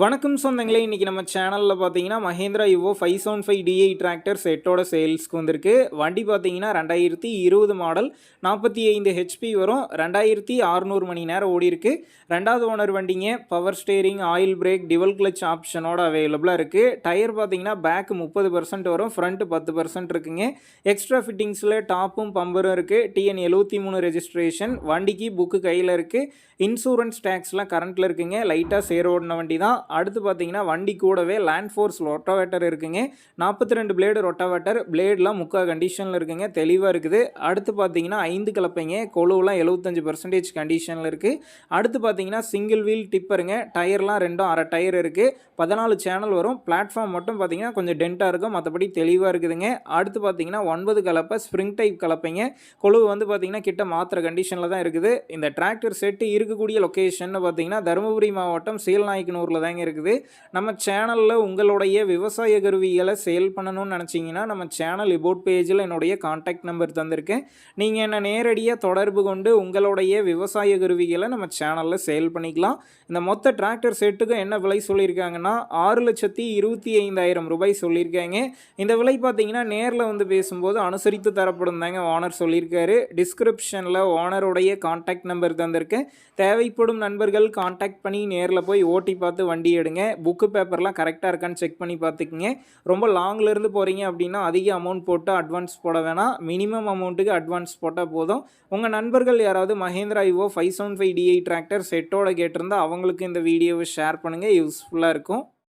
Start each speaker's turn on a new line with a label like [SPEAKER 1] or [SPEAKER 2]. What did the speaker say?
[SPEAKER 1] வணக்கம் சொந்தங்களே, இன்னைக்கு நம்ம சேனலில் பார்த்தீங்கன்னா மஹேந்திரா யுவோ 575 டிராக்டர் செட்டோட சேல்ஸ்க்கு வந்திருக்கு. வண்டி பார்த்தீங்கன்னா 2020 மாடல், 45 ஹெச்பி வரும், 2600 மணி நேரம் ஓடி இருக்கு. ரெண்டாவது ஓனர் வண்டிங்க. Power steering, oil brake, dual clutch ஆப்ஷனோட அவைலபிளாக இருக்குது. டயர் பார்த்தீங்கன்னா பேக் 30% வரும், ஃப்ரண்ட் 10% இருக்குங்க. எக்ஸ்ட்ரா ஃபிட்டிங்ஸில் டாப்பும் பம்பரும் இருக்குது. TN 73 registration. வண்டிக்கு புக்கு கையில் இருக்குது. இன்சூரன்ஸ் டேக்ஸ்லாம் கரண்ட்டில் இருக்குங்க. லைட்டாக சேர் ஓடின வண்டி தான். அடுத்து பார்த்தீங்கன்னா வண்டி கூடவே லேண்ட் ஃபோர்ஸ் ரொட்டாவேட்டர் இருக்குங்க. 42 பிளேடு ரொட்டாவேட்டர். பிளேட்லாம் முக்கால் கண்டிஷனில் இருக்குங்க, தெளிவாக இருக்குது. அடுத்து பார்த்தீங்கன்னா 5 கலப்பைங்க. கொழுவெலாம் 75% கண்டிஷனில் இருக்குது. அடுத்து பார்த்தீங்கன்னா சிங்கிள் வீல் டிப்பருங்க. டயர்லாம் ரெண்டும் அரை டயர் இருக்குது. 14 சேனல் வரும். பிளாட்ஃபார்ம் மட்டும் பார்த்தீங்கன்னா கொஞ்சம் டென்ட்டாக இருக்கும், மற்றபடி தெளிவாக இருக்குதுங்க. அடுத்து பார்த்தீங்கன்னா 9 கலப்பை, ஸ்ப்ரிங் டைப் கலப்பைங்க. கொழுவு வந்து பார்த்தீங்கன்னா கிட்ட மாத்திர கண்டிஷனில் தான் இருக்குது. இந்த டிராக்டர் செட்டு இருக்கக்கூடிய லொக்கேஷன் பார்த்தீங்கன்னா தருமபுரி மாவட்டம் சீல்நாயக்கனூரில் தாங்க இருக்குது. நம்ம சேனலில் உங்களுடைய விவசாய கருவிகளை சேல் பண்ணணும்னு நினச்சிங்கன்னா நம்ம சேனல் இபோட் பேஜில் என்னுடைய கான்டாக்ட் நம்பர் தந்திருக்கேன். நீங்கள் என்ன நேரடியாக தொடர்பு கொண்டு உங்களுடைய விவசாய கருவிகளை நம்ம சேனலில் சேல் பண்ணிக்கலாம். இந்த மொத்த டிராக்டர் செட்டுக்கு என்ன விலை சொல்லியிருக்காங்கன்னா 6,25,000 ரூபாய் சொல்லியிருக்காங்க. இந்த விலை பார்த்தீங்கன்னா நேரில் வந்து பேசும்போது அனுசரித்து தரப்படும் தாங்க ஓனர் சொல்லியிருக்காரு. டிஸ்கிரிப்ஷனில் ஓனருடைய கான்டாக்ட் நம்பர் தந்திருக்கேன். தேவைப்படும் நண்பர்கள் கான்டாக்ட் பண்ணி நேரில் போய் ஓட்டி பார்த்து வண்டி எடுங்க. புக்கு பேப்பர்லாம் கரெக்டாக இருக்கான்னு செக் பண்ணி பார்த்துக்குங்க. ரொம்ப லாங்லேருந்து போகிறீங்க அப்படின்னா அதிக அமௌண்ட் போட்டு அட்வான்ஸ் போட வேணாம். மினிமம் அமௌண்ட்டுக்கு அட்வான்ஸ் போட்டால் போதும். உங்கள் நண்பர்கள் யாராவது மஹேந்திரா யுவோ 575 டிஐ டிராக்டர் செட்டோட கேட்டிருந்தால் அவங்களுக்கு இந்த வீடியோவை ஷேர் பண்ணுங்கள், யூஸ்ஃபுல்லாக இருக்கும்.